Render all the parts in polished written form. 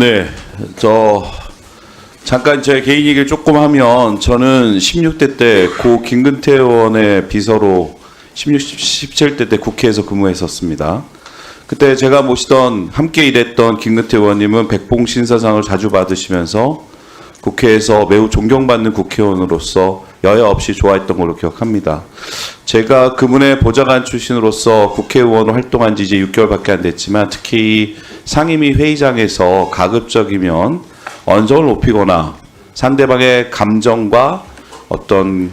네, 잠깐 제 개인 얘기를 조금 하면 저는 16대 때 고 김근태 의원의 비서로 17대 때 국회에서 근무했었습니다. 그때 제가 모시던 함께 일했던 김근태 의원님은 백봉신사상을 자주 받으시면서 국회에서 매우 존경받는 국회의원으로서 여야 없이 좋아했던 걸로 기억합니다. 제가 그분의 보좌관 출신으로서 국회의원으로 활동한 지 이제 6개월밖에 안 됐지만 특히 상임위 회의장에서 가급적이면 언성을 높이거나 상대방의 감정과 어떤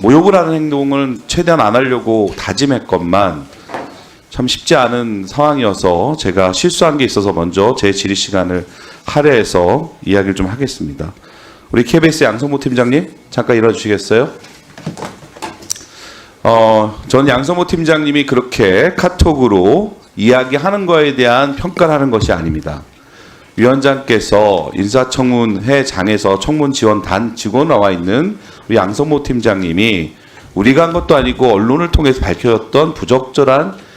모욕을 하는 행동을 최대한 안 하려고 다짐했건만 참 쉽지 않은 상황이어서 제가 실수한 게 있어서 먼저 제 질의 시간을 할애해서 이야기를 좀 하겠습니다. 우리 KBS 양성모 팀장님 잠깐 일어나 주시겠어요? 전 양성모 팀장님이 그렇게 카톡으로 이야기하는 거에 대한 평가를 하는 것이 아닙니다. 위원장께서 인사청문회 장에서 청문 지원단 직원 나와 있는 우리 양성모 팀장님이 우리가 한 것도 아니고 언론을 통해서 밝혀졌던 부적절한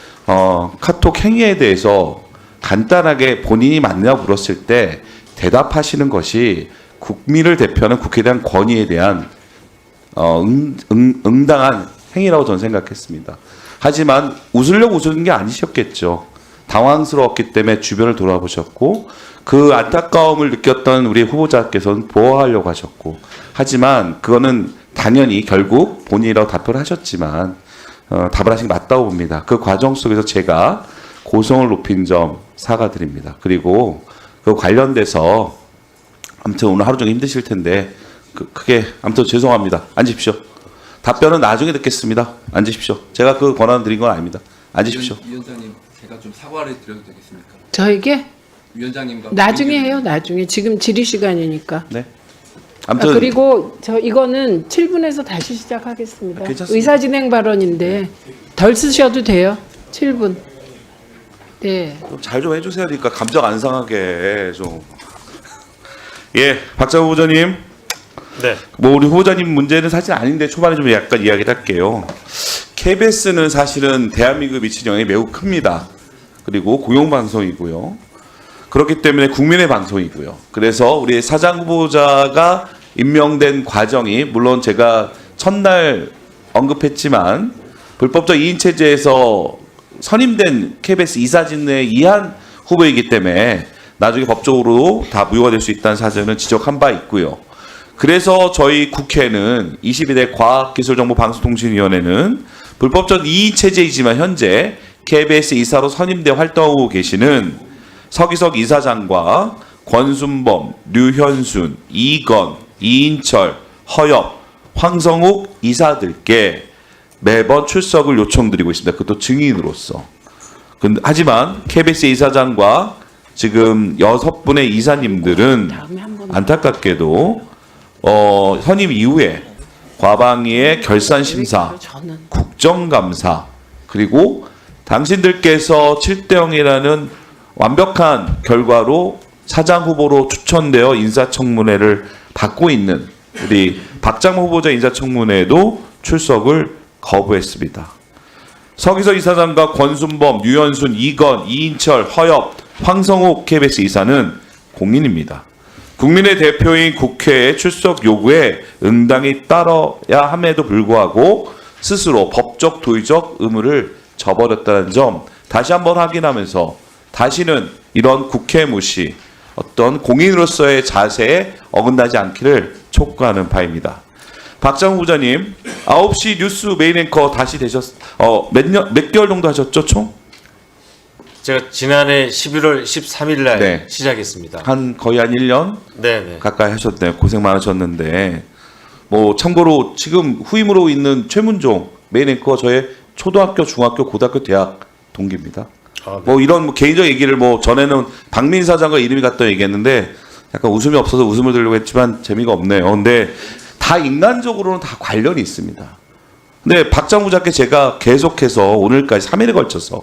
카톡 행위에 대해서 간단하게 본인이 맞냐 물었을 때 대답하시는 것이 국민을 대표하는 국회에 대한 권위에 대한 응당한 행위라고 저는 생각했습니다. 하지만 웃으려고 웃은 게 아니셨겠죠. 당황스러웠기 때문에 주변을 돌아보셨고 그 안타까움을 느꼈던 우리 후보자께서는 보호하려고 하셨고 하지만 그거는 당연히 결국 본인이라고 답을 하셨지만 답을 하신 게 맞다고 봅니다. 그 과정 속에서 제가 고성을 높인 점 사과드립니다. 그리고 그 관련돼서 아무튼 오늘 하루 종일 힘드실 텐데 크게 아무튼 죄송합니다. 앉으십시오. 답변은 나중에 듣겠습니다. 앉으십시오. 제가 그 권한 드린 건 아닙니다. 앉으십시오. 위원장님, 제가 좀 사과를 드려도 되겠습니까? 저에게? 위원장님과 나중에 해요. 나중에. 지금 질의 시간이니까. 네. 아무튼 그리고 이거는 7분에서 다시 시작하겠습니다. 괜찮습니다. 의사진행 발언인데 덜 쓰셔도 돼요. 7분. 네. 잘 좀 해주세요. 그러니까 감정 안 상하게 좀. 예, 박정우 후보자님. 네. 뭐 우리 후보자님 문제는 사실 아닌데 초반에 좀 약간 이야기를 할게요. KBS는 사실은 대한민국에 미친 영향이 매우 큽니다. 그리고 공영방송이고요. 그렇기 때문에 국민의 방송이고요. 그래서 우리 사장 후보자가 임명된 과정이 물론 제가 첫날 언급했지만 불법적 이인체제에서 선임된 KBS 이사진의 이한 후보이기 때문에 나중에 법적으로 다 무효가 될 수 있다는 사실은 지적한 바 있고요. 그래서 저희 국회는 22대 과학기술정보방송통신위원회는 불법적 이인체제이지만 현재 KBS 이사로 선임돼 활동하고 계시는 서기석 이사장과 권순범, 류현순, 이건, 이인철, 허엽, 황성욱 이사들께 매번 출석을 요청드리고 있습니다. 그것도 증인으로서. 하지만 KBS 이사장과 지금 6분의 이사님들은 안타깝게도 선임 이후에 과방위의 결산심사, 국정감사 그리고 당신들께서 7대 0이라는 완벽한 결과로 사장 후보로 추천되어 인사청문회를 받고 있는 우리 박장호 후보자 인사청문회에도 출석을 거부했습니다. 서기석 이사장과 권순범, 류현순, 이건, 이인철, 허엽, 황성욱 KBS 이사는 공인입니다. 국민의 대표인 국회의 출석 요구에 응당이 따라야 함에도 불구하고 스스로 법적 도의적 의무를 저버렸다는 점 다시 한번 확인하면서 다시는 이런 국회 무시, 어떤 공인으로서의 자세에 어긋나지 않기를 촉구하는 바입니다. 박장우 후보자님, 9시 뉴스 메인 앵커 다시 몇 개월 정도 하셨죠, 총? 제가 지난해 11월 13일 날 네. 시작했습니다. 거의 한 1년 네네. 가까이 하셨네요. 고생 많으셨는데. 뭐 참고로 지금 후임으로 있는 최문종 메인 앵커 저의 초등학교, 중학교, 고등학교, 대학 동기입니다. 아, 네. 뭐 이런 개인적 얘기를 전에는 박민 사장과 이름이 같다 얘기했는데 약간 웃음이 없어서 웃음을 들려고 했지만 재미가 없네요. 근데 다 인간적으로는 다 관련이 있습니다. 근데 박장 후보자께 제가 계속해서 오늘까지 3일에 걸쳐서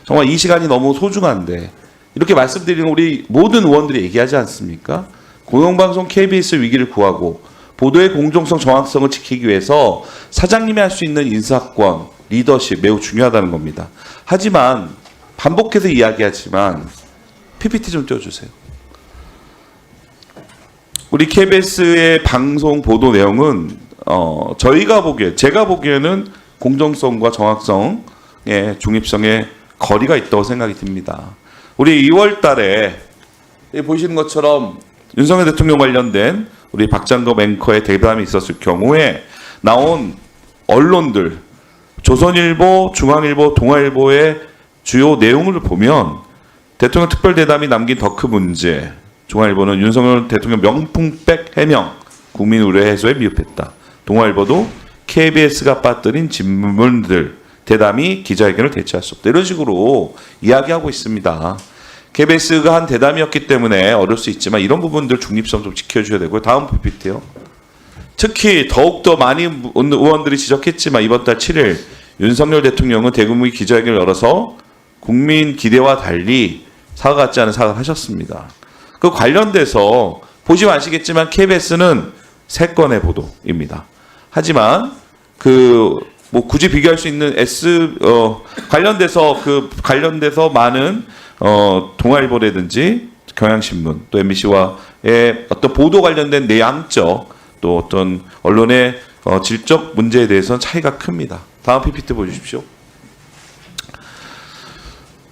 정말 이 시간이 너무 소중한데 이렇게 말씀드리는 우리 모든 의원들이 얘기하지 않습니까? 공영방송 KBS 위기를 구하고 보도의 공정성 정확성을 지키기 위해서 사장님이 할 수 있는 인사권, 리더십 매우 중요하다는 겁니다. 하지만 반복해서 이야기하지만 PPT 좀 띄워주세요. 우리 KBS의 방송 보도 내용은 제가 보기에는 공정성과 정확성의 중립성에 거리가 있다고 생각이 듭니다. 우리 2월 달에 보시는 것처럼 윤석열 대통령 관련된 우리 박장검 앵커의 대담이 있었을 경우에 나온 언론들, 조선일보, 중앙일보, 동아일보의 주요 내용을 보면 대통령 특별대담이 남긴 더 큰 문제, 중앙일보는 윤석열 대통령 명품백 해명, 국민 우려 해소에 미흡했다. 동아일보도 KBS가 빠뜨린 질문들, 대담이 기자회견을 대체할 수 없다. 이런 식으로 이야기하고 있습니다. KBS가 한 대담이었기 때문에 어려울 수 있지만 이런 부분들 중립성 좀 지켜줘야 되고요. 다음 PPT요. 특히 더욱더 많은 의원들이 지적했지만 이번 달 7일 윤석열 대통령은 대국민 기자회견을 열어서 국민 기대와 달리 사과 같지 않은 사과를 하셨습니다. 그 관련돼서 보시면 아시겠지만 KBS는 3건의 보도입니다. 하지만 굳이 비교할 수 있는 관련돼서 많은 동아일보라든지 경향신문 또 MBC와의 어떤 보도 관련된 내용적 또 어떤 언론의 질적 문제에 대해서는 차이가 큽니다. 다음 PPT 보여주십시오.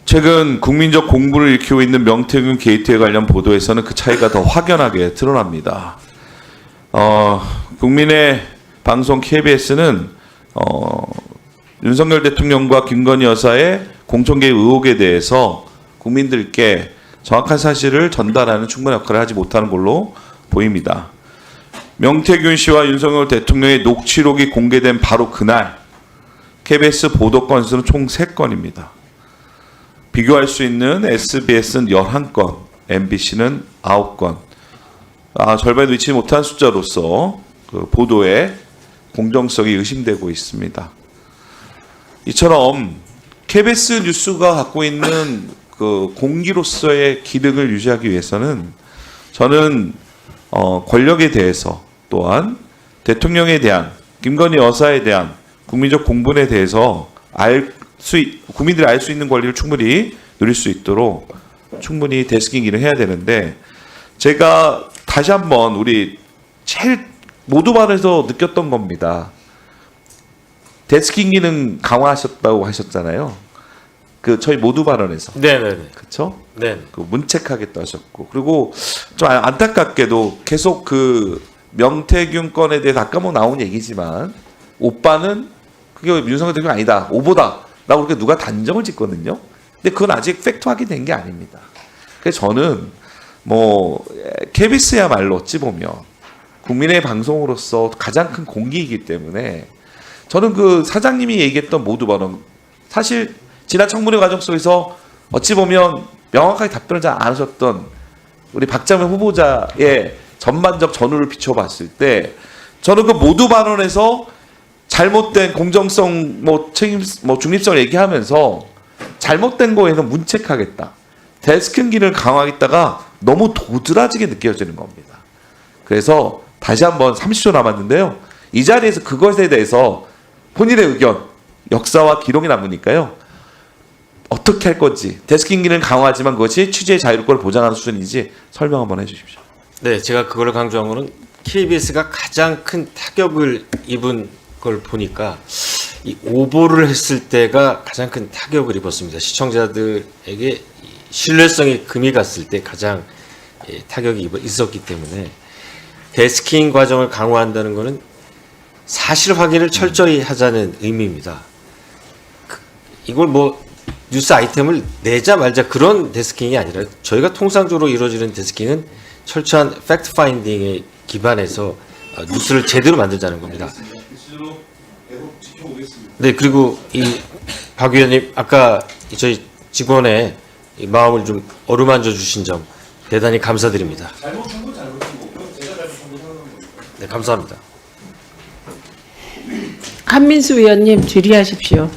최근 국민적 공분을 일으키고 있는 명태균 게이트에 관련 보도에서는 그 차이가 더 확연하게 드러납니다. 국민의 방송 KBS는 윤석열 대통령과 김건희 여사의 공천개입 의혹에 대해서 국민들께 정확한 사실을 전달하는 충분한 역할을 하지 못하는 걸로 보입니다. 명태균 씨와 윤석열 대통령의 녹취록이 공개된 바로 그날 KBS 보도 건수는 총 3건입니다. 비교할 수 있는 SBS는 11건, MBC는 9건. 절반에 미치지 못한 숫자로서 그 보도의 공정성이 의심되고 있습니다. 이처럼 KBS 뉴스가 갖고 있는 그 공기로서의 기능을 유지하기 위해서는 저는 권력에 대해서 또한 대통령에 대한 김건희 여사에 대한 국민적 공분에 대해서 국민들이 알 수 있는 권리를 충분히 누릴 수 있도록 충분히 데스킹기를 해야 되는데 제가 다시 한번 우리 제일 모두 발에서 느꼈던 겁니다. 데스킹 기능 강화하셨다고 하셨잖아요. 저희 모두 발언에서. 네네네. 그렇죠? 네. 문책하겠다 하셨고 그리고 좀 안타깝게도 계속 명태균 건에 대해서 아까 나온 얘기지만 오빠는 그게 윤석열 대통령 아니다. 오보다. 라고 그렇게 누가 단정을 짓거든요. 근데 그건 아직 팩트 확인된 게 아닙니다. 그래서 저는 KBS야말로 어찌 보면 국민의 방송으로서 가장 큰 공기이기 때문에 저는 사장님이 얘기했던 모두 발언 사실 지난 청문회 과정 속에서 어찌 보면 명확하게 답변을 잘 안 하셨던 우리 박장현 후보자의 전반적 전후를 비춰봤을 때 저는 그 모두 발언에서 잘못된 공정성, 책임, 중립성을 얘기하면서 잘못된 거에는 문책하겠다. 데스킹 기능을 강화하겠다가 너무 도드라지게 느껴지는 겁니다. 그래서 다시 한번 30초 남았는데요. 이 자리에서 그것에 대해서 본인의 의견, 역사와 기록이 남으니까요. 어떻게 할 건지, 데스킹 기능을 강화하지만 그것이 취재의 자유권을 보장하는 수준인지 설명 한번 해주십시오. 네, 제가 그걸 강조한 거는 KBS가 가장 큰 타격을 입은 걸 보니까 이 오보를 했을 때가 가장 큰 타격을 입었습니다. 시청자들에게 신뢰성이 금이 갔을 때 가장 타격이 있었기 때문에 데스킹 과정을 강화한다는 것은 사실 확인을 철저히 하자는 의미입니다. 이걸 뉴스 아이템을 내자 말자 그런 데스킹이 아니라 저희가 통상적으로 이루어지는 데스킹은 철저한 팩트 파인딩에 기반해서 뉴스를 제대로 만들자는 겁니다. 네, 그리고 박 의원님 아까 저희 직원의 이 마음을 좀 어루만져 주신 점 대단히 감사드립니다. 잘못한 건 잘못한 거고요. 제가 잘못한 건 상관없는 거예요. 네, 감사합니다. 한민수 의원님 질의하십시오.